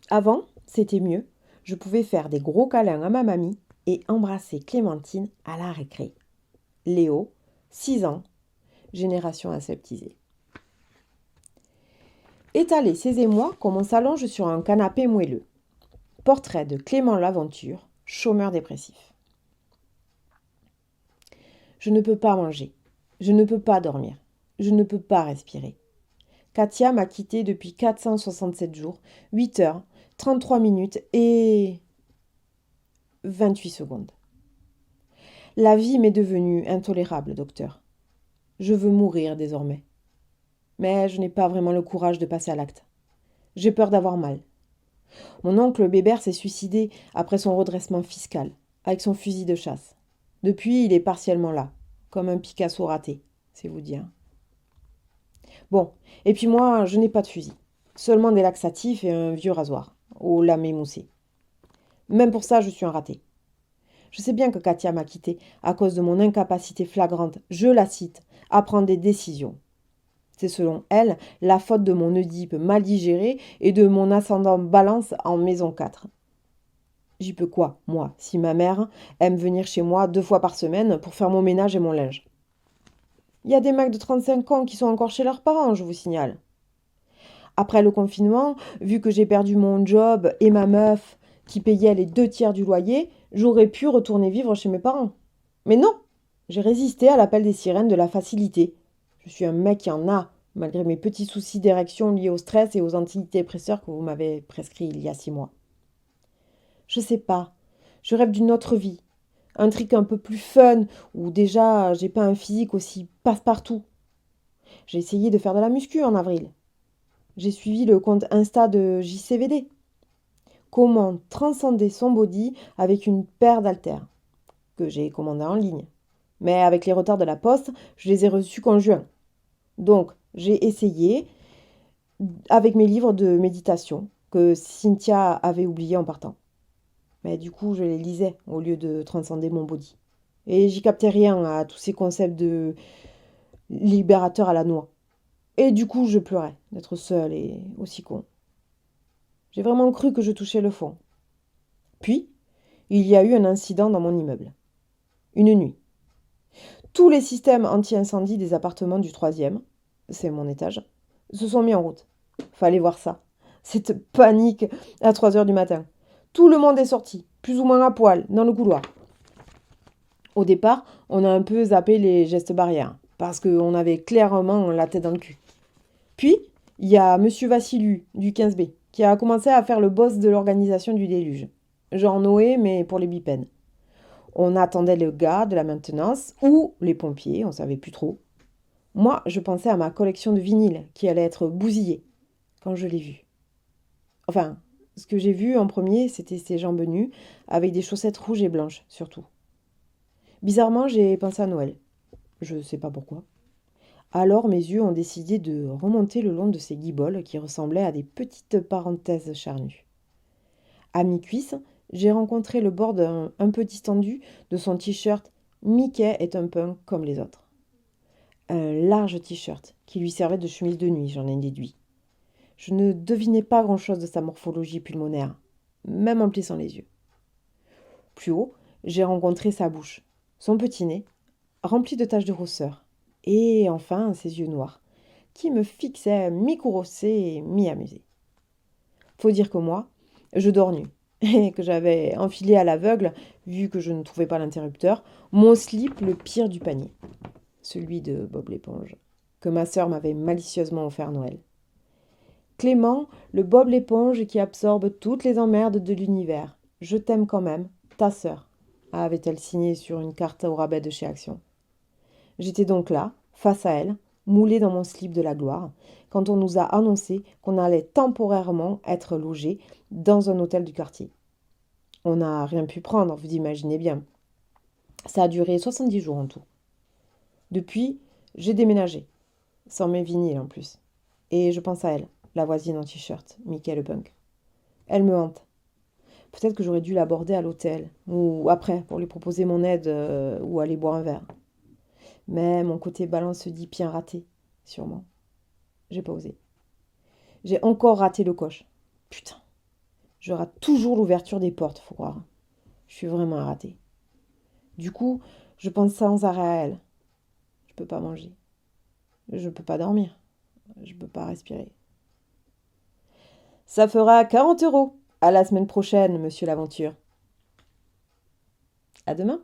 Avant, c'était mieux. Je pouvais faire des gros câlins à ma mamie et embrasser Clémentine à la récré. Léo, 6 ans, génération aseptisée. Étalé ses émois comme on s'allonge sur un canapé moelleux. Portrait de Clément Laventure, chômeur dépressif. Je ne peux pas manger. Je ne peux pas dormir. Je ne peux pas respirer. Katia m'a quitté depuis 467 jours, 8 heures, 33 minutes et 28 secondes. La vie m'est devenue intolérable, docteur. Je veux mourir désormais. Mais je n'ai pas vraiment le courage de passer à l'acte. J'ai peur d'avoir mal. Mon oncle Bébert s'est suicidé après son redressement fiscal, avec son fusil de chasse. Depuis, il est partiellement là, comme un Picasso raté, c'est vous dire. Bon, et puis moi, je n'ai pas de fusil. Seulement des laxatifs et un vieux rasoir, au lame émoussé. Même pour ça, je suis un raté. Je sais bien que Katia m'a quitté à cause de mon incapacité flagrante, je la cite, à prendre des décisions. C'est selon elle la faute de mon Oedipe mal digéré et de mon ascendant balance en maison 4. J'y peux quoi, moi, si ma mère aime venir chez moi 2 fois par semaine pour faire mon ménage et mon linge? Il y a des mecs de 35 ans qui sont encore chez leurs parents, je vous signale. Après le confinement, vu que j'ai perdu mon job et ma meuf qui payait les 2 tiers du loyer, j'aurais pu retourner vivre chez mes parents. Mais non, j'ai résisté à l'appel des sirènes de la facilité. Je suis un mec qui en a, malgré mes petits soucis d'érection liés au stress et aux antidépresseurs que vous m'avez prescrits il y a 6 mois. Je sais pas, je rêve d'une autre vie. Un truc un peu plus fun, où déjà j'ai pas un physique aussi passe-partout. J'ai essayé de faire de la muscu en avril. J'ai suivi le compte Insta de JCVD. Comment transcender son body avec une paire d'haltères que j'ai commandé en ligne. Mais avec les retards de la poste, je les ai reçus qu'en juin. Donc, j'ai essayé avec mes livres de méditation que Cynthia avait oubliés en partant. Mais du coup, je les lisais au lieu de transcender mon body. Et j'y captais rien à tous ces concepts de libérateur à la noix. Et du coup, je pleurais d'être seule et aussi con. J'ai vraiment cru que je touchais le fond. Puis, il y a eu un incident dans mon immeuble. Une nuit. Tous les systèmes anti-incendie des appartements du troisième, c'est mon étage, se sont mis en route. Fallait voir ça. Cette panique à 3 heures du matin. Tout le monde est sorti, plus ou moins à poil, dans le couloir. Au départ, on a un peu zappé les gestes barrières, parce qu'on avait clairement la tête dans le cul. Puis, il y a Monsieur Vassilu, du 15B, qui a commencé à faire le boss de l'organisation du déluge. Genre Noé, mais pour les bipèdes. On attendait le gars de la maintenance ou les pompiers, on savait plus trop. Moi, je pensais à ma collection de vinyles qui allait être bousillée quand je l'ai vu. Enfin, ce que j'ai vu en premier, c'était ses jambes nues, avec des chaussettes rouges et blanches, surtout. Bizarrement, j'ai pensé à Noël. Je sais pas pourquoi. Alors mes yeux ont décidé de remonter le long de ses guiboles qui ressemblaient à des petites parenthèses charnues. À mi-cuisse, j'ai rencontré le bord un peu distendu de son t-shirt Mickey est un punk comme les autres. Un large t-shirt qui lui servait de chemise de nuit, j'en ai déduit. Je ne devinais pas grand-chose de sa morphologie pulmonaire, même en plissant les yeux. Plus haut, j'ai rencontré sa bouche, son petit nez, rempli de taches de rousseur, et enfin ses yeux noirs, qui me fixaient mi-courroucés et mi-amusés. Faut dire que moi, je dors nue, et que j'avais enfilé à l'aveugle, vu que je ne trouvais pas l'interrupteur, mon slip le pire du panier, celui de Bob l'éponge, que ma sœur m'avait malicieusement offert à Noël. Clément, le Bob l'éponge qui absorbe toutes les emmerdes de l'univers. Je t'aime quand même, ta sœur, avait-elle signé sur une carte au rabais de chez Action. J'étais donc là, face à elle, moulée dans mon slip de la gloire, quand on nous a annoncé qu'on allait temporairement être logés dans un hôtel du quartier. On n'a rien pu prendre, vous imaginez bien. Ça a duré 70 jours en tout. Depuis, j'ai déménagé, sans mes vinyles en plus. Et je pense à elle, la voisine en t-shirt, Mickey le punk. Elle me hante. Peut-être que j'aurais dû l'aborder à l'hôtel, ou après, pour lui proposer mon aide, ou aller boire un verre. Mais mon côté balance se dit bien raté, sûrement. J'ai pas osé. J'ai encore raté le coche. Putain. Je rate toujours l'ouverture des portes, faut croire. Je suis vraiment ratée. Du coup, je pense sans arrêt à elle. Je peux pas manger. Je peux pas dormir. Je peux pas respirer. Ça fera 40 euros. À la semaine prochaine, monsieur l'aventure. À demain.